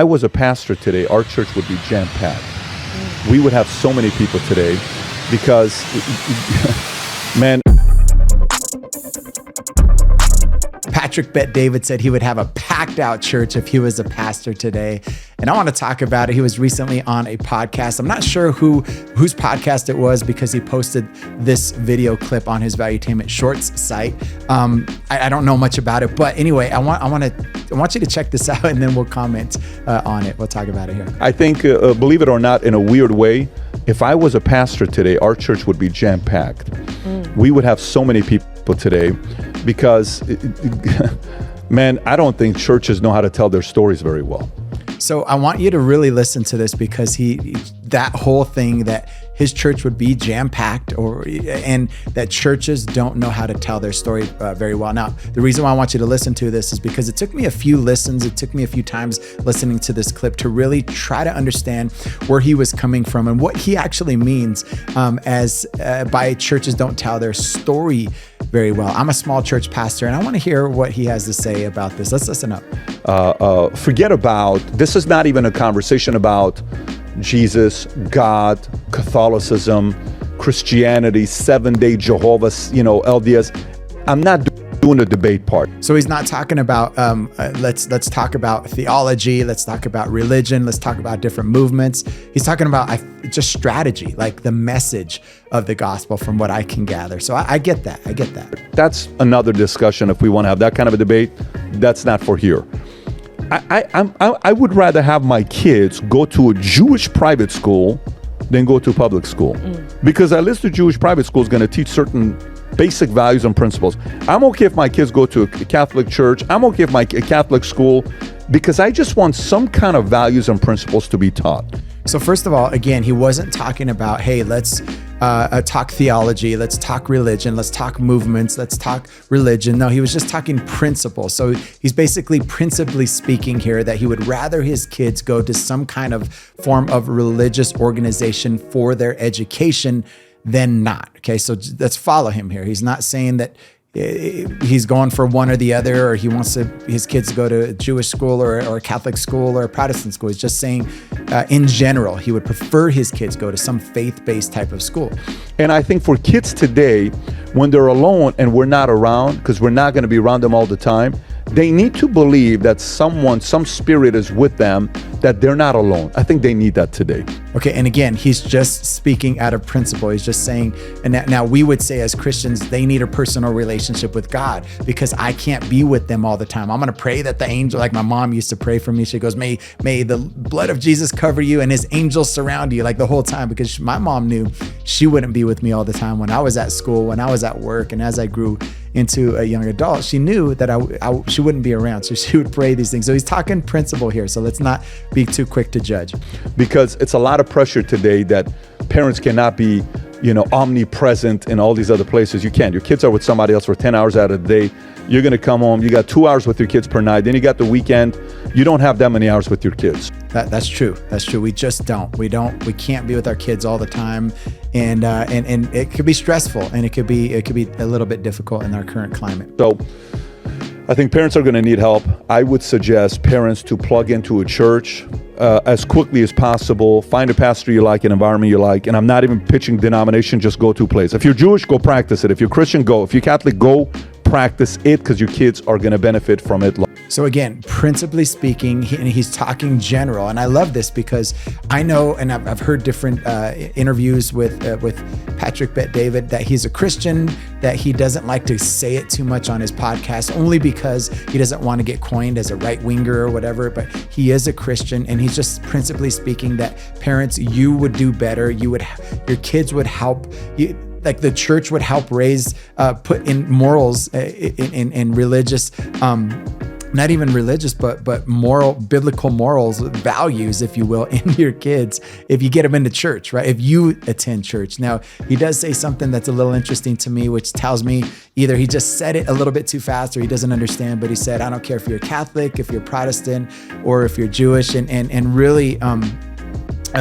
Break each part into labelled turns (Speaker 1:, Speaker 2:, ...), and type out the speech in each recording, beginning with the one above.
Speaker 1: I was a pastor today, our church would be jam-packed. We would have so many people today because, man.
Speaker 2: Patrick Bet-David said he would have a packed out church if he was a pastor today. And I want to talk about it. He was recently on a podcast. I'm not sure whose podcast it was because he posted this video clip on his Valuetainment Shorts site. I don't know much about it, but anyway, I want you to check this out and then we'll comment on it. We'll talk about it here.
Speaker 1: I think, believe it or not, in a weird way, if I was a pastor today, our church would be jam-packed. We would have so many people today because, man, I don't think churches know how to tell their stories very well.
Speaker 2: So I want you to really listen to this because that whole thing that his church would be jam-packed and that churches don't know how to tell their story very well. Now, the reason why I want you to listen to this is because it took me a few listens. It took me a few times listening to this clip to really try to understand where he was coming from and what he actually means by churches don't tell their story very well. I'm a small church pastor and I want to hear what he has to say about this. Let's listen up.
Speaker 1: Forget about, this is not even a conversation about Jesus, God, Catholicism, Christianity, 7-day Jehovah's, LDS. I'm not doing the debate part.
Speaker 2: So he's not talking about, let's talk about theology. Let's talk about religion. Let's talk about different movements. He's talking about just strategy, like the message of the gospel from what I can gather. So I get that.
Speaker 1: That's another discussion. If we want to have that kind of a debate, that's not for here. I would rather have my kids go to a Jewish private school than go to public school. Because at least the Jewish private school is going to teach certain basic values and principles. I'm okay if my kids go to a Catholic church. I'm okay if a Catholic school, because I just want some kind of values and principles to be taught.
Speaker 2: So first of all, again, he wasn't talking about, hey, let's talk theology, let's talk religion, let's talk movements, let's talk religion. No, he was just talking principles. So he's basically principally speaking here that he would rather his kids go to some kind of form of religious organization for their education than not. Okay, so let's follow him here. He's not saying that he's going for one or the other, or he wants his kids to go to a Jewish school or a Catholic school or a Protestant school. He's just saying in general, he would prefer his kids go to some faith-based type of school.
Speaker 1: And I think for kids today, when they're alone and we're not around, because we're not going to be around them all the time, they need to believe that some spirit is with them, that they're not alone. I think they need that today.
Speaker 2: Okay, and again, he's just speaking out of principle. He's just saying, and now we would say as Christians, they need a personal relationship with God because I can't be with them all the time. I'm going to pray that the angel, like my mom used to pray for me. She goes, may the blood of Jesus cover you and his angels surround you, like the whole time, because my mom knew she wouldn't be with me all the time when I was at school, when I was at work, and as I grew into a young adult, she knew that she wouldn't be around. So she would pray these things. So he's talking principle here. So let's not be too quick to judge.
Speaker 1: Because it's a lot of pressure today that parents cannot be, omnipresent in all these other places. You can't. Your kids are with somebody else for 10 hours out of the day. You're going to come home. You got 2 hours with your kids per night. Then you got the weekend. You don't have that many hours with your kids.
Speaker 2: That's true. That's true. We just don't. We can't be with our kids all the time. And it could be stressful, and it could be a little bit difficult in our current climate.
Speaker 1: So I think parents are going to need help. I would suggest parents to plug into a church as quickly as possible. Find a pastor you like, an environment you like. And I'm not even pitching denomination, just go to a place. If you're Jewish, go practice it. If you're Christian, go. If you're Catholic, go practice it, because your kids are going to benefit from it.
Speaker 2: So again, principally speaking, he's talking general, and I love this because I know, and I've heard different interviews with Patrick Bet-David, that he's a Christian, that he doesn't like to say it too much on his podcast, only because he doesn't want to get coined as a right-winger or whatever, but he is a Christian, and he's just principally speaking that parents, you would do better, your kids would help you. Like the church would help raise, put in morals in religious, not even religious, but biblical morals, values, if you will, in your kids, if you get them into church, right? If you attend church. Now, he does say something that's a little interesting to me, which tells me either he just said it a little bit too fast or he doesn't understand, but he said, I don't care if you're Catholic, if you're Protestant, or if you're Jewish, and really,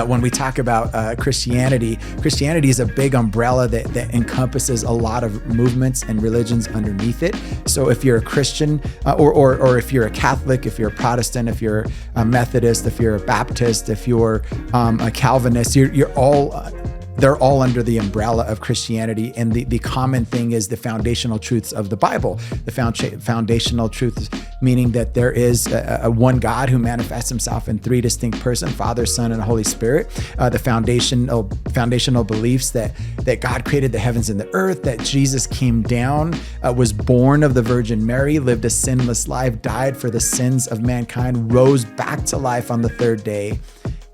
Speaker 2: when we talk about Christianity is a big umbrella that encompasses a lot of movements and religions underneath it. So if you're a Christian, or if you're a Catholic, if you're a Protestant, if you're a Methodist, if you're a Baptist, if you're a Calvinist, they're all under the umbrella of Christianity. And the common thing is the foundational truths of the Bible. The foundational truths, meaning that there is a one God who manifests himself in three distinct persons, Father, Son, and Holy Spirit. The foundational beliefs that God created the heavens and the earth, that Jesus came down, was born of the Virgin Mary, lived a sinless life, died for the sins of mankind, rose back to life on the third day,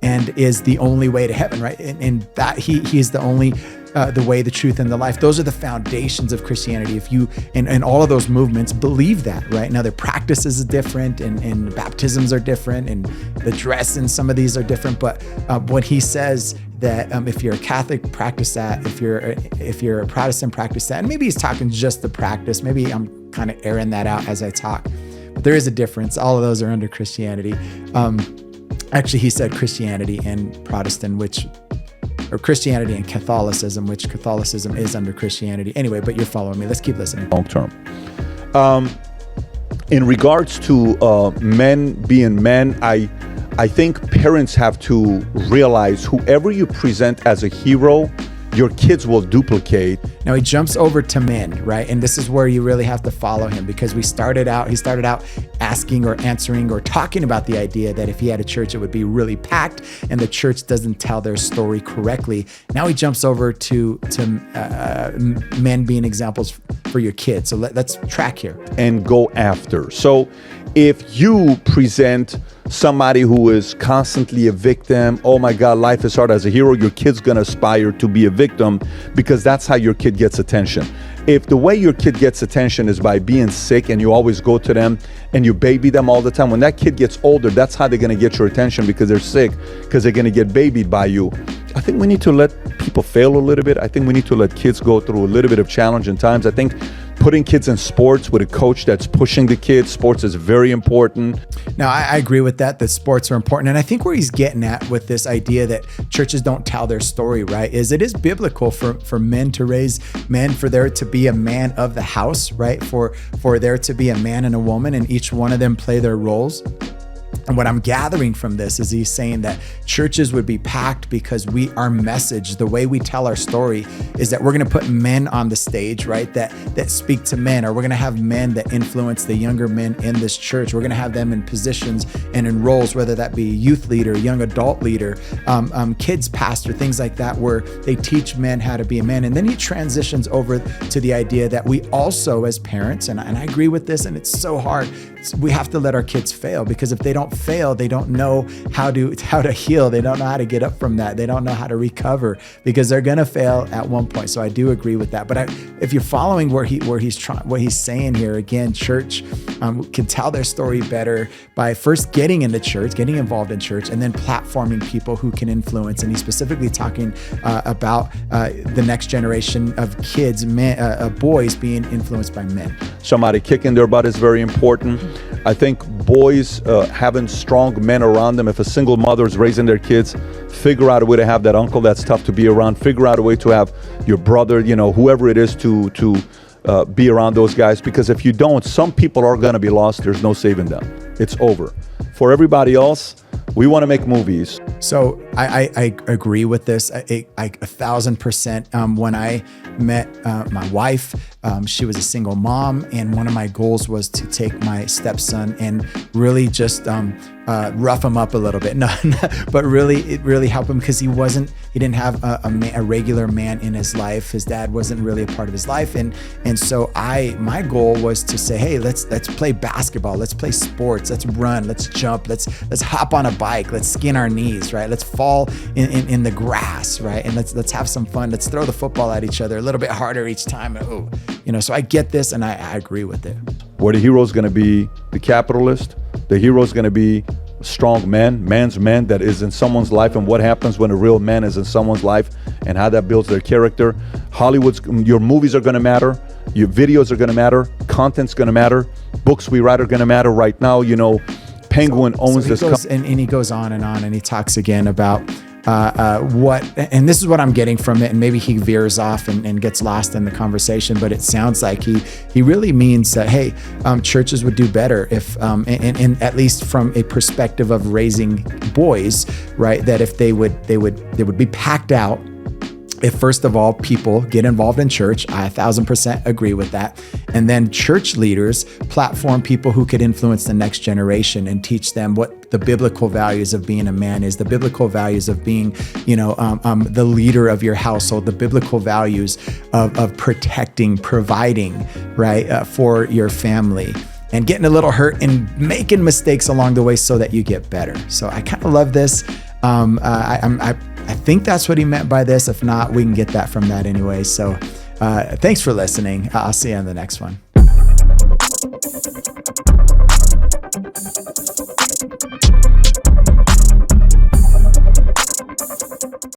Speaker 2: and is the only way to heaven, right? And that he is the only, the way, the truth, and the life. Those are the foundations of Christianity. If you, and all of those movements believe that, right? Now their practices are different, and baptisms are different, and the dress in some of these are different. But what he says that if you're a Catholic, practice that. If you're a Protestant, practice that. And maybe he's talking just the practice. Maybe I'm kind of airing that out as I talk. But there is a difference. All of those are under Christianity. Actually, he said Christianity and Protestant, or Christianity and Catholicism, which Catholicism is under Christianity. Anyway, but you're following me. Let's keep listening.
Speaker 1: Long term. In regards to men being men, I think parents have to realize whoever you present as a hero, your kids will duplicate.
Speaker 2: Now he jumps over to men, right? And this is where you really have to follow him, because he started out asking or answering or talking about the idea that if he had a church, it would be really packed, and the church doesn't tell their story correctly. Now he jumps over to men being examples for your kids. So let's track here.
Speaker 1: And go after. So if you present somebody who is constantly a victim, oh my God, life is hard, as a hero, your kid's gonna aspire to be a victim, because that's how your kid gets attention. If the way your kid gets attention is by being sick and you always go to them and you baby them all the time, when that kid gets older, that's how they're gonna get your attention, because they're sick, because they're gonna get babied by you. I think we need to let people fail a little bit. I think we need to let kids go through a little bit of challenging times. I think putting kids in sports with a coach that's pushing the kids, sports is very important.
Speaker 2: Now, I agree with that sports are important. And I think where he's getting at with this idea that churches don't tell their story, right, is it is biblical for men to raise men, for there to be a man of the house, right, for there to be a man and a woman, and each one of them play their roles. And what I'm gathering from this is he's saying that churches would be packed because our message, the way we tell our story, is that we're going to put men on the stage, right? That speak to men, or we're going to have men that influence the younger men in this church. We're going to have them in positions and in roles, whether that be youth leader, young adult leader, kids pastor, things like that, where they teach men how to be a man. And then he transitions over to the idea that we also, as parents, and I agree with this, and it's so hard, we have to let our kids fail, because if they don't fail, they don't know how to heal. They don't know how to get up from that. They don't know how to recover, because they're going to fail at one point. So I do agree with that. But if you're following what he's saying here, again, church can tell their story better by first getting into church, getting involved in church, and then platforming people who can influence. And he's specifically talking about the next generation of kids, boys being influenced by men.
Speaker 1: Somebody kicking their butt is very important. I think boys having strong men around them. If a single mother is raising their kids, figure out a way to have that uncle that's tough to be around. Figure out a way to have your brother, whoever it is, to be around those guys. Because if you don't, some people are going to be lost. There's no saving them. It's over. For everybody else, we want to make movies.
Speaker 2: So I agree with this. I 1,000%. When I met my wife, she was a single mom, and one of my goals was to take my stepson and really just rough him up a little bit. No, but really help him, because he didn't have a regular man in his life. His dad wasn't really a part of his life, and so my goal was to say, hey, let's play basketball, let's play sports, let's run, let's jump, let's hop on a bike, let's skin our knees, right? Let's fall in the grass, right? And let's have some fun. Let's throw the football at each other a little bit harder each time. So I get this, and I agree with it.
Speaker 1: Where the hero is going to be the capitalist, the hero is going to be strong man's man that is in someone's life, and what happens when a real man is in someone's life and how that builds their character. Your movies are going to matter, your videos are going to matter, content's going to matter, books we write are going to matter. Right now, Penguin owns this.
Speaker 2: And he goes on, and he talks again about and this is what I'm getting from it, and maybe he veers off and gets lost in the conversation, but it sounds like he really means that, hey, churches would do better if, and at least from a perspective of raising boys, right, that if they would be packed out. If first of all, people get involved in church, I 1,000% agree with that. And then church leaders platform people who could influence the next generation and teach them what the biblical values of being a man is, the biblical values of being, the leader of your household, the biblical values of protecting, providing, right, for your family, and getting a little hurt and making mistakes along the way so that you get better. So I kind of love this. I think that's what he meant by this. If not, we can get that from that anyway. So thanks for listening. I'll see you on the next one.